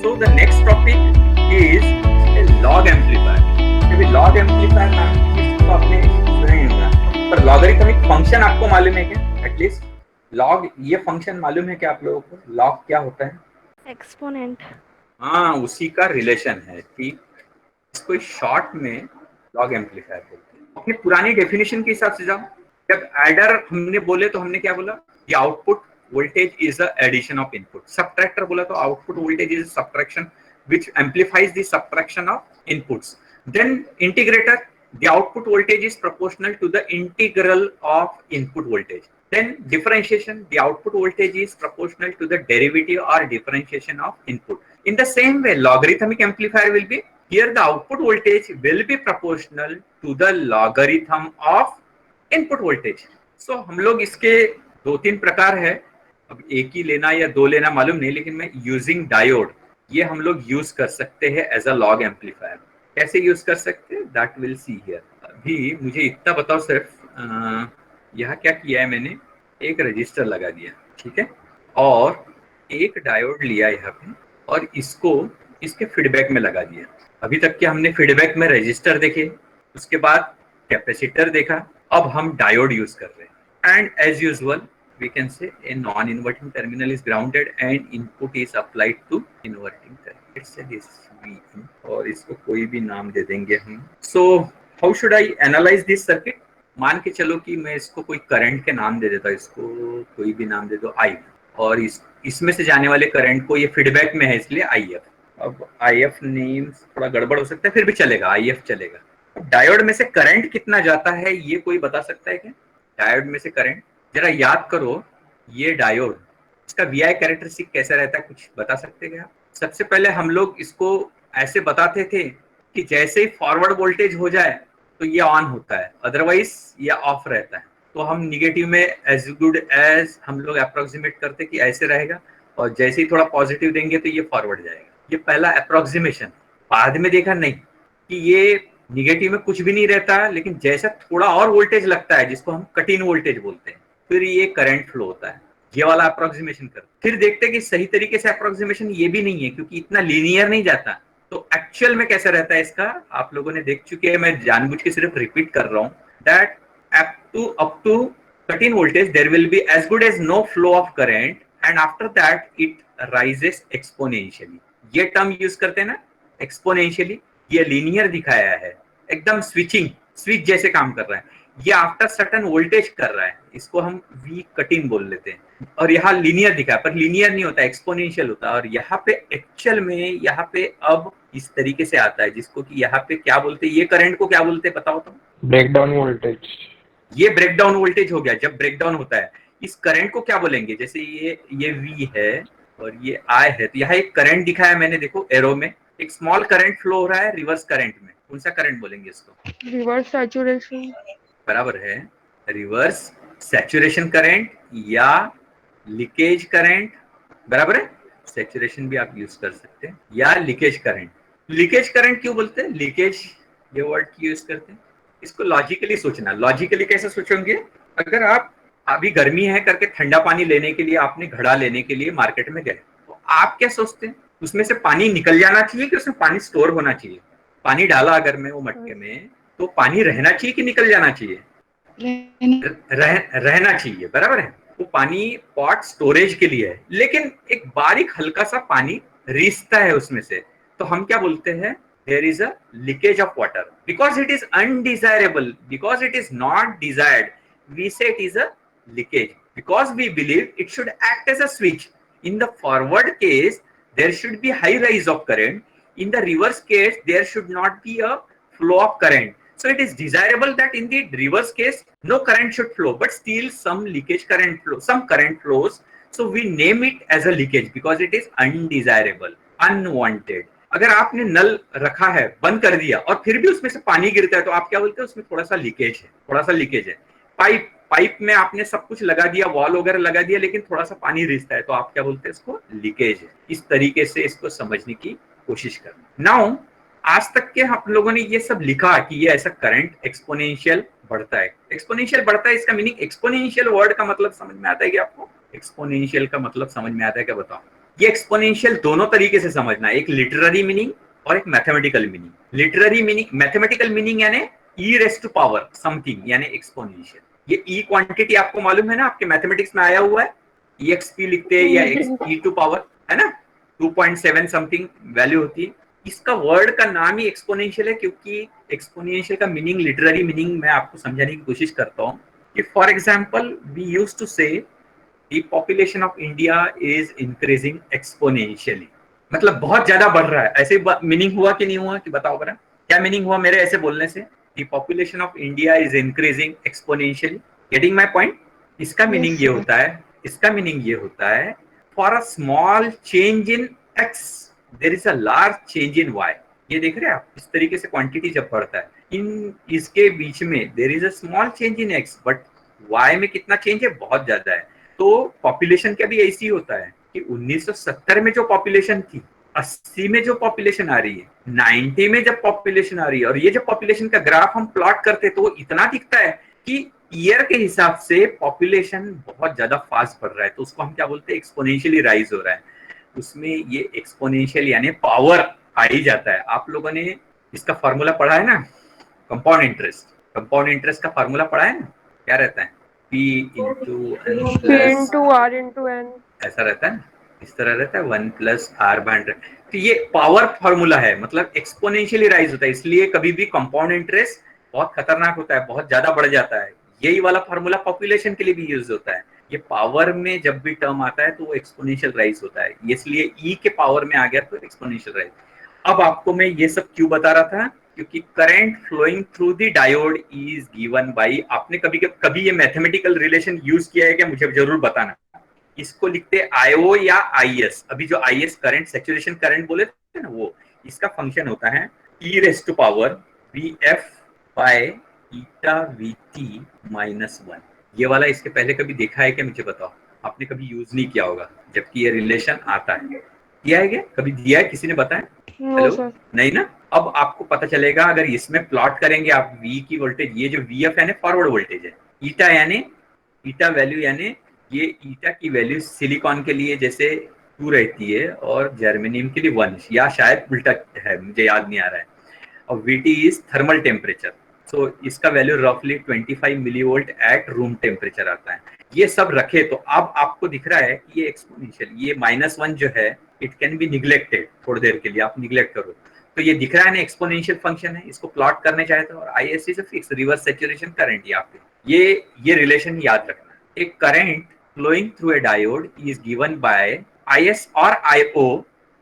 So the next topic is a log amplifier. अभी log amplifier नाम इसको आपने सुना ही होगा, पर लॉगरिथमिक फंक्शन आपको मालूम है क्या? एटलीस्ट log ये फंक्शन मालूम है क्या आप लोगों को? log क्या होता है? एक्सपोनेंट। हाँ, उसी का रिलेशन है कि इसको शॉर्ट में log एम्पलीफायर बोलते हैं। अपनी पुरानी डेफिनेशन के हिसाब से जाओ, जब एडर हमने बोले तो हमने क्या बोला? ये output voltage is the addition of input. Subtractor बोला तो output voltage is subtraction which amplifies the subtraction of inputs. Then integrator, the output voltage is proportional to the integral of input voltage. Then differentiation, the output voltage is proportional to the derivative or differentiation of input. In the same way, logarithmic amplifier will be, here the output voltage will be proportional to the logarithm of input voltage. So हम लोग इसके दो तीन प्रकार है, अब एक ही लेना या दो लेना मालूम नहीं, लेकिन मैं यूजिंग डायोड ये हम लोग यूज कर सकते हैं एज अ लॉग एम्पलीफायर। कैसे यूज कर सकते हैं दैट विल सी हियर। अभी मुझे इतना बताओ सिर्फ, यहाँ क्या किया है मैंने, एक रजिस्टर लगा दिया, ठीक है, और एक डायोड लिया यहाँ पे और इसको इसके फीडबैक में लगा दिया। अभी तक के हमने फीडबैक में रजिस्टर देखे, उसके बाद कैपेसिटर देखा, अब हम डायोड यूज कर रहे हैं। And as usual we can say a non-inverting terminal is grounded and input is applied to inverting terminal. Let's say this Vin और इसको कोई भी नाम दे देंगे हम। So how should I analyze this circuit? मान के चलो कि मैं इसको कोई करंट के नाम दे देता हूँ, इसको कोई भी नाम दे दो I, और इसमें से जाने वाले करंट को, ये फीडबैक में है इसलिए IF। अब IF नेम थोड़ा गड़बड़ हो सकता है, फिर भी चलेगा, IF चलेगा। अब डायोड में से करंट कितना जाता है ये कोई बता सकता है क्या? डायोड में से करंट जरा याद करो, ये डायोड इसका VI कैरेक्टरिस्टिक कैसा रहता है, कुछ बता सकते हैं क्या? सबसे पहले हम लोग इसको ऐसे बताते थे कि जैसे ही फॉरवर्ड वोल्टेज हो जाए तो ये ऑन होता है, अदरवाइज ये ऑफ रहता है। तो हम निगेटिव में एज गुड एज हम लोग अप्रोक्सीमेट करते कि ऐसे रहेगा, और जैसे ही थोड़ा पॉजिटिव देंगे तो ये फॉरवर्ड जाएगा। ये पहला अप्रोक्सीमेशन। बाद में देखा नहीं कि ये निगेटिव में कुछ भी नहीं रहता, लेकिन जैसा थोड़ा और वोल्टेज लगता है जिसको हम कट इन वोल्टेज बोलते हैं, फिर ये करंट फ्लो होता है। ये वाला अप्रोक्सीमेशन कर, फिर देखते हैं कि सही तरीके से अप्रोक्सीमेशन ये भी नहीं है क्योंकि इतना लीनियर नहीं जाता। तो एक्चुअल में कैसा रहता है इसका आप लोगों ने देख चुके हैं, मैं जानबूझ के सिर्फ रिपीट कर रहा हूँ। That up to cut in voltage there will be as good as no flow of current and after that it rises exponentially. ये टर्म यूज करते हैं ना, एक्सपोनेंशियली। ये लीनियर दिखाया है, एकदम स्विच जैसे काम कर रहा है। ये आफ्टर सर्टेन वोल्टेज कर रहा है, इसको हम वी कटिंग बोल लेते हैं। और यहाँ लीनियर दिखा है, पर लीनियर नहीं होता, एक्सपोनेंशियल होता है। और यहाँ पे एक्चुअल में यहाँ पे अब इस तरीके से आता है, जिसको कि यहाँ पे क्या बोलते हैं, ये करंट को क्या बोलते हैं बताओ तुम? Breakdown voltage. ये ब्रेकडाउन वोल्टेज हो गया जब ब्रेकडाउन होता है। इस करंट को क्या बोलेंगे? जैसे ये वी है और ये आई है, तो यहाँ एक करंट दिखाया मैंने, देखो एरो में एक स्मॉल करंट फ्लो हो रहा है रिवर्स करंट में। कौन सा करंट बोलेंगे इसको? Reverse saturation. बराबर है, रिवर्स सैचुरेशन करंट या लीकेज करंट। बराबर है, सैचुरेशन भी आप यूज कर सकते हैं या लीकेज करंट। लीकेज करंट क्यों बोलते हैं? लीकेज ये वर्ड क्यों यूज करते हैं? इसको लॉजिकली सोचना। लॉजिकली कैसे सोचोगे? अगर आप अभी गर्मी है करके ठंडा पानी लेने के लिए आपने घड़ा लेने के लिए मार्केट में गए, तो आप क्या सोचते हैं? उसमें से पानी निकल जाना चाहिए कि उसमें पानी स्टोर होना चाहिए? पानी डाला अगर मैं वो मटके में, तो पानी रहना चाहिए कि निकल जाना चाहिए? रहना चाहिए, बराबर है। वो पानी पॉट स्टोरेज के लिए है, लेकिन एक बारीक हल्का सा पानी रिसता है उसमें से, तो हम क्या बोलते हैं? There is a leakage of water because it is undesirable, because it is not desired, we say it is a leakage because we believe it should act as a switch. In the forward case there should be high rise of current, in the reverse case there should not be a flow of current. So it is desirable that in the reverse case no current should flow, but still some leakage current flow, some current flows. So we name it as a leakage because it is undesirable, unwanted. अगर आपने नल रखा है, बंद कर दिया और फिर भी उसमें से पानी गिरता है, तो आप क्या बोलते हैं? उसमें थोड़ा सा लीकेज है, थोड़ा सा लीकेज है। पाइप में आपने सब कुछ लगा दिया, वॉल वगैरह लगा दिया, लेकिन थोड़ा सा पानी रिसता है, तो आप क्या बोलते हैं? इसको लीकेज है। इस तरीके से इसको समझने की कोशिश करना। नाउ आज तक के हम लोगों ने ये सब लिखा कि ये ऐसा करंट एक्सपोनेंशियल बढ़ता है। एक्सपोनेंशियल बढ़ता है, इसका मीनिंग, एक्सपोनेंशियल वर्ड का मतलब समझ में आता है कि आपको? एक्सपोनेंशियल का मतलब समझ में आता है क्या, बताओ? ये एक्सपोनेंशियल दोनों तरीके से समझना, एक लिटररी मीनिंग और एक mathematical meaning. Literary meaning, mathematical meaning यानी ई रेस टू पावर समथिंग यानी एक्सपोनेंशियल। ये ई क्वांटिटी आपको मालूम है ना, आपके मैथमेटिक्स में आया हुआ है, ई एक्सपी लिखते हैं या एक्स ई टू पावर, है ना, 2.7 समथिंग वैल्यू होती है। इसका वर्ड का नाम ही एक्सपोनेंशियल है, क्योंकि एक्सपोनेंशियल का मीनिंग, लिटररी मीनिंग मैं आपको समझाने की कोशिश करता हूँ कि for example we use to say the population of India is increasing exponentially, मतलब बहुत ज्यादा बढ़ रहा है। ऐसे मीनिंग हुआ कि नहीं हुआ, कि बताओ बरा, क्या मीनिंग हुआ मेरे ऐसे बोलने से? the population of India is increasing exponentially, getting my point? इसका Yes, मीनिंग ये sir. होता है, इसका मीनिंग ये होता है for a small change in x there is a large change in y। ये देख रहे हैं आप, इस तरीके से क्वांटिटी जब बढ़ता है, इन इसके बीच में there is a small change in x but y में कितना चेंज है, बहुत ज्यादा है। तो पॉपुलेशन का भी ऐसी होता है कि 1970 में जो पॉपुलेशन थी, 80 में जो पॉपुलेशन आ रही है, 90 में जब पॉपुलेशन आ रही है, और ये जब पॉपुलेशन का ग्राफ हम प्लॉट करते हैं तो वो इतना दिखता है कि ईयर के हिसाब से पॉपुलेशन बहुत ज्यादा फास्ट बढ़ रहा है, तो उसको हम क्या बोलते हैं, एक्सपोनेंशियली राइज हो रहा है। उसमें ये एक्सपोनेंशियल यानी पावर आ ही जाता है। आप लोगों ने इसका फॉर्मूला पढ़ा है ना, कंपाउंड इंटरेस्ट, कंपाउंड इंटरेस्ट का फॉर्मूला पढ़ा है ना, क्या रहता है, P into N P plus, into R into N. ऐसा रहता है, इस तरह रहता है, 1 + R/100। तो ये पावर फॉर्मूला है, मतलब एक्सपोनेंशियली राइज होता है, इसलिए कभी भी कंपाउंड इंटरेस्ट बहुत खतरनाक होता है, बहुत ज्यादा बढ़ जाता है। यही वाला फॉर्मूला पॉपुलेशन के लिए भी यूज होता है। ये पावर में जब भी टर्म आता है तो वो एक्सपोनेंशियल राइज होता है, इसलिए ई के पावर में आ गया तो एक्सपोनेंशियल राइज। अब आपको मैं ये सब क्यों बता रहा था, क्योंकि current flowing through the diode is given by, आपने कभी ये मैथमेटिकल रिलेशन यूज किया है क्या, मुझे जरूर बताना। इसको लिखते आईओ या आईएस। अभी जो आईएस करंट, सैचुरेशन करंट बोले थे ना, वो इसका फंक्शन होता है e raise to power V F by eta V T -1। ये वाला इसके पहले कभी देखा है क्या, मुझे बताओ, आपने कभी यूज नहीं किया होगा, जबकि ये रिलेशन आता है। किया है क्या, कभी दिया है किसी ने, बताया? No, hello, sir. नहीं ना। अब आपको पता चलेगा, अगर इसमें प्लॉट करेंगे आप वी की वोल्टेज, ये जो वी एफ यानी फॉरवर्ड वोल्टेज है, ईटा यानी ईटा वैल्यू यानी ये ईटा की वैल्यू सिलिकॉन के लिए जैसे 2 रहती है और जर्मेनियम के लिए 1, या शायद उल्टा है, मुझे याद नहीं आ रहा है। और वीटी इज थर्मल टेम्परेचर, सो इसका वैल्यू रफली 25 मिलीवोल्ट एट रूम टेम्परेचर आता है। ये सब रखे तो अब आपको दिख रहा है कि ये एक्सपोनेंशियल, ये -1 जो है इट कैन बी निग्लेक्टेड, थोड़ी देर के लिए आप निग्लेक्ट करो तो ये दिख रहा है ना, एक्सपोनेंशियल फंक्शन है, इसको प्लॉट करने चाहे तो। और I S is fix reverse saturation current, यहाँ पे ये रिलेशन याद रखना। एक current flowing through a diode is given by I S और IO,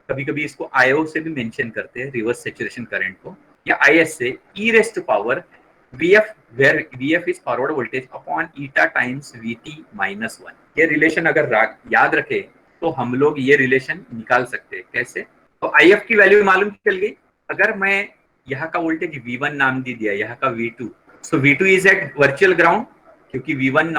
कभी कभी इसको IO से भी मेंशन करते हैं, रिवर्स सैचुरेशन करंट को, या IS से e raise to power VF, where VF is forward voltage upon eta times VT -1। ये रिलेशन अगर याद रखे तो हम लोग ये रिलेशन निकाल सकते हैं। कैसे? तो IF की वैल्यू मालूम चल गई। अगर मैं यहाँ का वोल्टेज V1 नाम दे दिया, यहाँ का V2, so V2 is at virtual ground, क्योंकि V1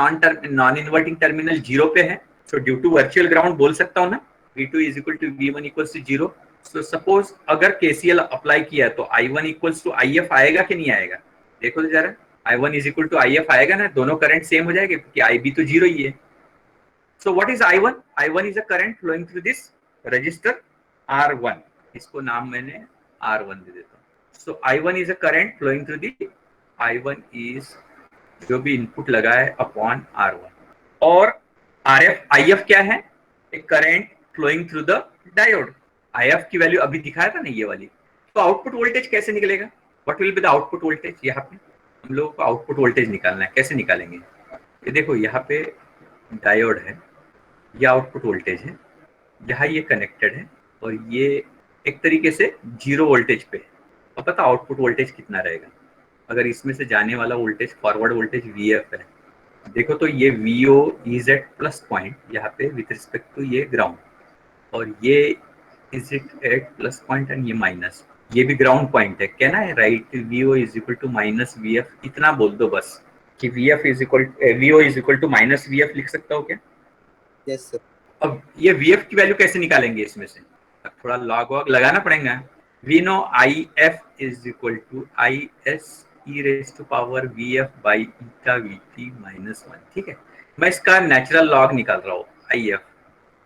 नॉन इन्वर्टिंग टर्मिनल 0 पे है, so due to virtual ground बोल सकता हूँ ना, V2 is equal to V1 equal to 0। So suppose अगर KCL अप्लाई किया तो I1 इक्वल टू IF आएगा कि नहीं आएगा, देखो तो जरा, I1 is equal to IF आएगा ना, दोनों करंट सेम हो जाएंगे क्योंकि IB तो 0 ही है। So what is I1? I1 is a current flowing through this resistor R1, इसको नाम मैंने R1 दे देता हूँ। So I1 is a current flowing through the, I1 is जो भी इनपुट लगा है अपॉन R1, और IF क्या है, एक current flowing through the diode. IF की वैल्यू अभी दिखाया था ना, ये वाली। तो आउटपुट वोल्टेज कैसे निकलेगा, what will be the output voltage, यहाँ पे हम लोगों को आउटपुट वोल्टेज निकालना है, कैसे निकालेंगे? ये देखो, यहाँ पे डायोड है, ये आउटपुट वोल्टेज है, यहाँ ये कनेक्टेड है, और ये एक तरीके से 0 वोल्टेज पे। अब पता आउटपुट वोल्टेज कितना रहेगा, अगर इसमें से जाने वाला वोल्टेज फॉरवर्ड वोल्टेज VF है, देखो तो ये VO is at plus point यहाँ पे विथ रिस्पेक्ट टू ये ग्राउंड, और ये is it at plus point and ये माइनस, ये भी ग्राउंड पॉइंट है, क्या ना है, right? VO is equal to -VF, इतना बोल दो बस कि VO is equal to -VF लिख सकता हो क्या? Yes sir. अब ये VF की वैल्यू कैसे निकालेंगे इसमें से, अब थोड़ा लॉग वॉग लगाना पड़ेगा। We know IF is equal to IS e raise to power VF by eta VT -1, ठीक है। मैं इसका नेचुरल लॉग निकाल रहा हूँ IF,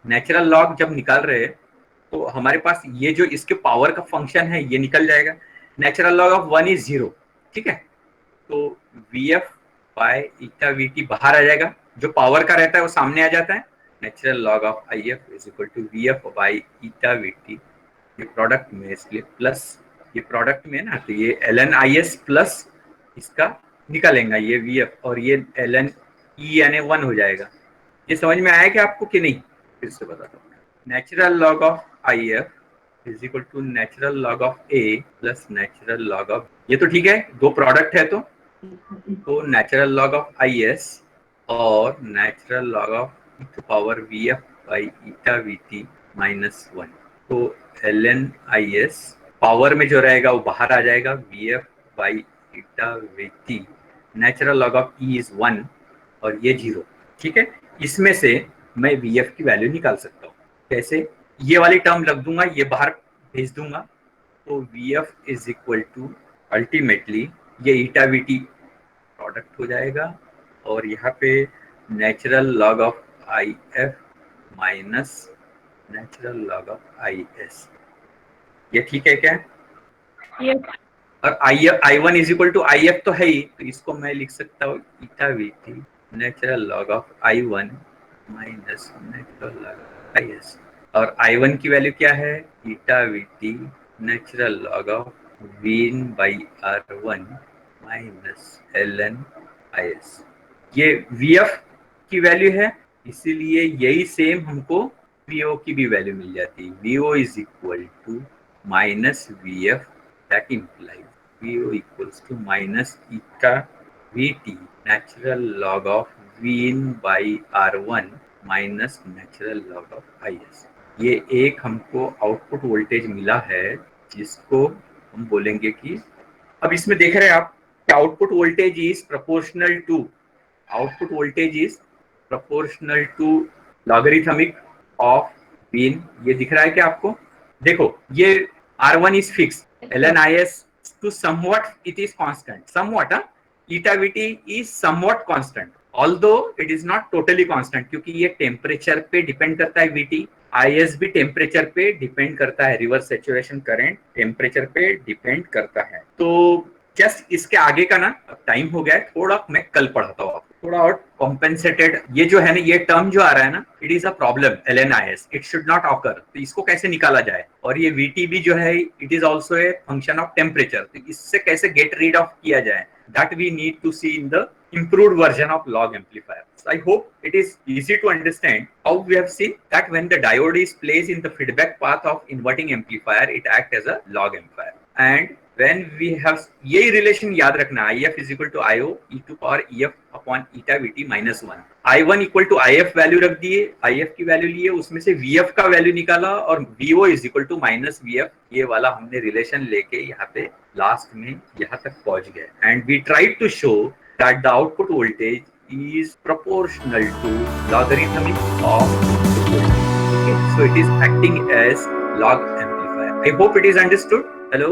नेचुरल लॉग जब निकाल रहे हैं तो हमारे पास ये जो इसके पावर का फंक्शन है ये निकल जाएगा। नेचुरल लॉग ऑफ 1 इज 0, ठीक है। तो V F by eta V T बाहर आ जाएगा, जो पावर का रहता है वो सामने आ जाता है। Natural log of I F is equal to V F by eta V T, ये प्रोडक्ट में इसलिए प्लस, ये प्रोडक्ट में है ना, तो ये L N I S plus इसका निकालेंगे ये वी एफ, और ये एल एन ई यानी 1 हो जाएगा। ये समझ में आया कि आपको कि नहीं? फिर से बताता हूँ। Natural log of I F is equal to natural log of A plus natural log of, ये तो ठीक है, दो प्रोडक्ट है तो natural log of I S और natural log of power V F by eta V T minus 1। तो L N I S power में जो रहेगा वो बाहर आ जाएगा, V F by eta V T, natural log of e is 1 और ये 0, ठीक है। इसमें से मैं वी एफ की वैल्यू निकाल सकता हूँ। कैसे? ये वाली टर्म रख दूंगा, ये बाहर भेज दूंगा, तो V F is equal to ultimately ये ईटा वी टी प्रोडक्ट हो जाएगा, और यहाँ पे natural log of I F minus natural log of I S, ये ठीक है क्या? Yes. और I one is equal to I F तो है ही, तो इसको मैं लिख सकता हूँ eta V T natural log of I one minus natural log of I S, और आई वन की वैल्यू क्या है? Eta V T natural log of V in by R one minus L N I S. ये V F की value है, इसीलिए यही same हमको वी ओ की भी वैल्यू मिल जाती है। V O is equal to minus V F, that implies V O equals to minus eta V T natural log of V in by R one minus natural log of I S. ये एक हमको output voltage मिला है, जिसको हम बोलेंगे कि, अब इसमें देख रहे हैं आप, output voltage is proportional to, output voltage is proportional to logarithmic of V in. ये दिख रहा है क्या आपको? देखो ये R1 is fixed, LNIS to somewhat it is constant, somewhat eta vt is somewhat constant, although it is not totally constant, क्योंकि ये टेम्परेचर पे डिपेंड करता है VT, IS भी टेम्परेचर पे डिपेंड करता है, रिवर्स सैचुरेशन करंट टेम्परेचर पे डिपेंड करता है। तो जस्ट इसके आगे का ना टाइम हो गया है, थोड़ा मैं कल पढ़ाता हूँ आपको, थोड़ा और कॉम्पेंसेटेड। ये जो है ना, ये टर्म जो आ रहा है ना, it is a problem, LNIS, it should not occur, तो इसको कैसे निकाला जाए। और ये VT भी जो है, it is also a function of temperature, तो इससे कैसे गेट रीड ऑफ किया जाए, that we need to see in the improved version of log amplifier. So I hope it is easy to understand how we have seen that when the diode is placed in the feedback path of inverting amplifier, it acts as a log amplifier. And when we have यही relation याद रखना, IF is equal to IO e to power EF upon eta VT minus 1. I1 equal to IF value रख दिए, IF की value लिए, उसमें से VF का वैल्यू निकाला, और VO is equal to minus VF, ये वाला हमने रिलेशन लेके यहाँ पे लास्ट में यहाँ तक पहुंच गए। And we tried to show that the output voltage is proportional to logarithmic of the voltage. Okay, so it is acting as log amplifier. I hope it is understood. Hello.